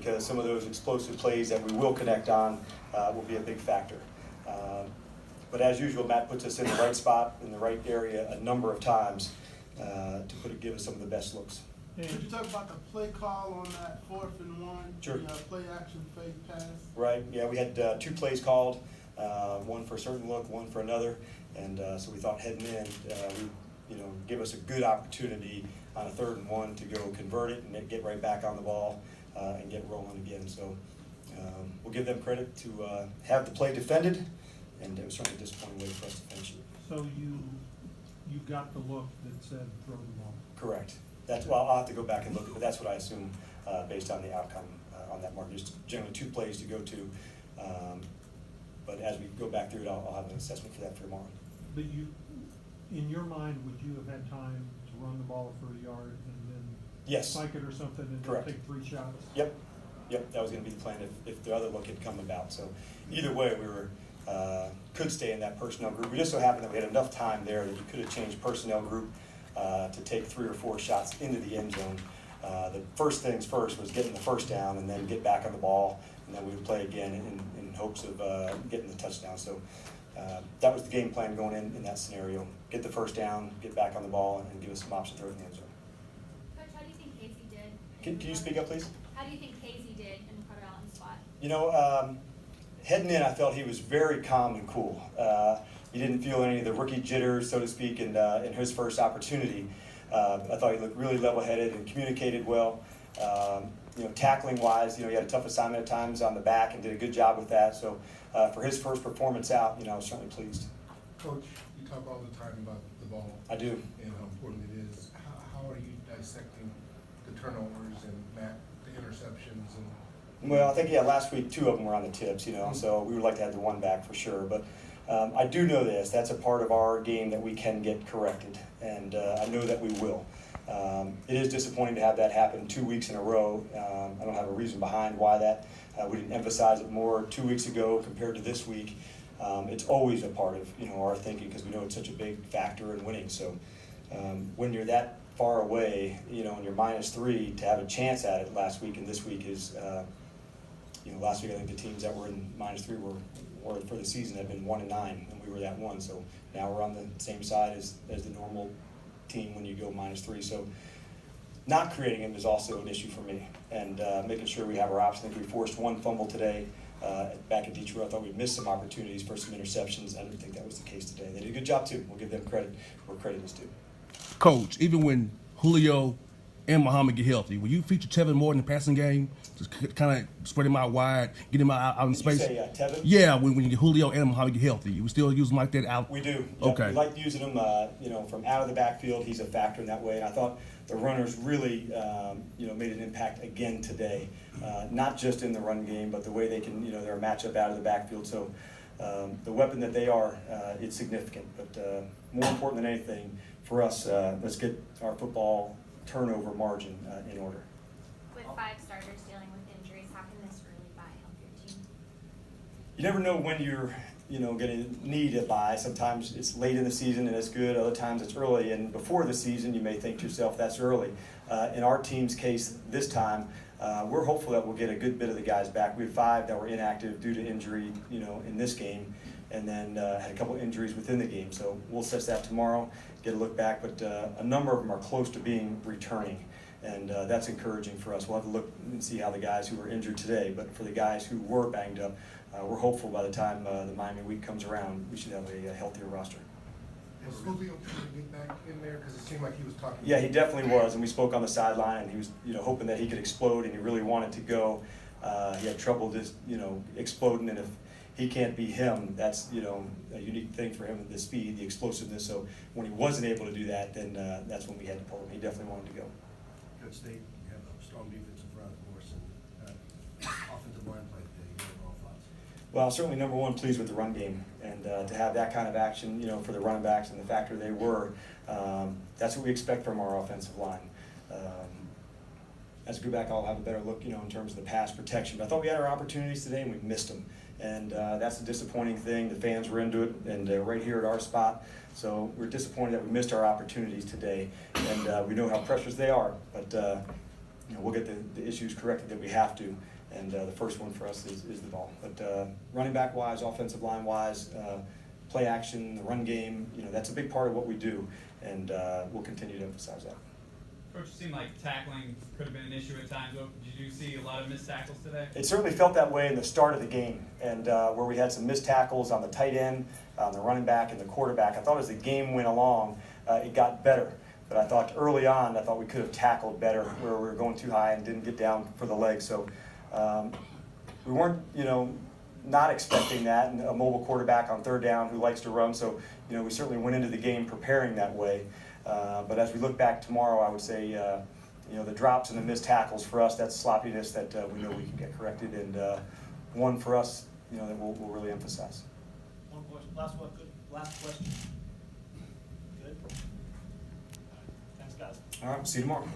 because some of those explosive plays that we will connect on will be a big factor. But as usual, Matt puts us in the right spot, in the right area a number of times to give us some of the best looks. Could you talk about the play call on that 4th and 1? Sure. Play action fake pass. Right. Yeah, we had 2 plays called, one for a certain look, one for another, and so we thought heading in, give us a good opportunity on a 3rd and 1 to go convert it and then get right back on the ball and get rolling again. So we'll give them credit to have the play defended, and it was certainly a disappointing way for us to finish it. So you got the look that said throw the ball. Correct. I'll have to go back and look, but that's what I assume based on the outcome on that mark. Just generally 2 plays to go to, but as we go back through it, I'll have an assessment for that for tomorrow. But in your mind, would you have had time to run the ball for a yard and then Yes. spike it or something and Correct. take 3 shots? Yep, that was going to be the plan if the other look had come about. So either way, we could stay in that personnel group. We just so happened that we had enough time there that you could have changed personnel group to take 3 or 4 shots into the end zone. The first things first was getting the first down and then get back on the ball, and then we would play again in hopes of getting the touchdown. So that was the game plan going in that scenario. Get the first down, get back on the ball, and give us some options to throw in the end zone. Coach, how do you think Casey did? Can you speak up, please? How do you think Casey did in the put it out in the spot? Heading in, I felt he was very calm and cool. He didn't feel any of the rookie jitters, so to speak, in his first opportunity. I thought he looked really level-headed and communicated well. Tackling-wise, he had a tough assignment at times on the back and did a good job with that. So for his first performance out, I was certainly pleased. Coach, you talk all the time about the ball. I do. And how important it is. How are you dissecting the turnovers and the interceptions? Well, I think, last week 2 of them were on the tips, so we would like to have the 1 back for sure. But I do know that's a part of our game that we can get corrected, and I know that we will. It is disappointing to have that happen 2 weeks in a row. I don't have a reason behind why that. We didn't emphasize it more 2 weeks ago compared to this week. It's always a part of our thinking because we know it's such a big factor in winning. So when you're that far away, and you're -3, to have a chance at it last week and this week is, last week I think the teams that were in -3 were for the season had been 1-9, and we were that 1. So now we're on the same side as the normal team when you go -3. So not creating them is also an issue for me, and making sure we have our options. I think we forced 1 fumble today. Back at Detroit, I thought we'd missed some opportunities for some interceptions. I didn't think that was the case today. They did a good job too. We'll give them credit where credit is due. Coach, even when Julio and Muhammad get healthy, will you feature Tevin more in the passing game? Just kind of spread him out wide, get him out in space? Did you say Tevin? Yeah, when you get Julio and Muhammad get healthy. We still use him like that out? We do. Okay. We like using him, from out of the backfield. He's a factor in that way. And I thought the runners really, made an impact again today. Not just in the run game, but the way they can, they're a matchup out of the backfield. So the weapon that they are, it's significant. But more important than anything for us, let's get our football turnover margin in order. With 5 starters dealing with injuries, how can this really buy help your team? You never know when you're, going to need a bye. Sometimes it's late in the season and it's good. Other times it's early. And before the season, you may think to yourself, that's early. In our team's case this time, we're hopeful that we'll get a good bit of the guys back. We had 5 that were inactive due to injury, in this game, and then had a couple injuries within the game. So we'll assess that tomorrow, get a look back. But a number of them are close to being returning, and that's encouraging for us. We'll have to look and see how the guys who were injured today. But for the guys who were banged up, we're hopeful by the time the Miami week comes around, we should have a healthier roster. Was Julio trying to get back in there? Because it seemed like he was talking. Yeah, he definitely was, and we spoke on the sideline, and he was, hoping that he could explode, and he really wanted to go. He had trouble just, exploding, and if he can't be him, that's, a unique thing for him, the speed, the explosiveness. So when he wasn't able to do that, then that's when we had to pull him. He definitely wanted to go. Good State, you have a strong defensive front, of course, and offensive line play today. Your overall thoughts? Well, certainly number 1, pleased with the run game, and to have that kind of action, for the running backs and the factor they were, that's what we expect from our offensive line. As we go back, I'll have a better look, in terms of the pass protection. But I thought we had our opportunities today, and we missed them, and that's a disappointing thing. The fans were into it, and right here at our spot. So we're disappointed that we missed our opportunities today, and we know how precious they are. But we'll get the issues corrected that we have to. And the first one for us is the ball. But running back wise, offensive line wise, play action, the run game, that's a big part of what we do, and we'll continue to emphasize that. Coach, it seemed like tackling could have been an issue at times. Did you see a lot of missed tackles today? It certainly felt that way in the start of the game, and where we had some missed tackles on the tight end, on the running back, and the quarterback. I thought as the game went along, it got better. But I thought early on, we could have tackled better where we were going too high and didn't get down for the leg. So we weren't, not expecting that, and a mobile quarterback on third down who likes to run. So, we certainly went into the game preparing that way. But as we look back tomorrow, I would say, the drops and the missed tackles for us, that's sloppiness that we know we can get corrected, and one for us, that we'll really emphasize. One question, last one, good, last question. Good? Thanks, guys. All right, see you tomorrow.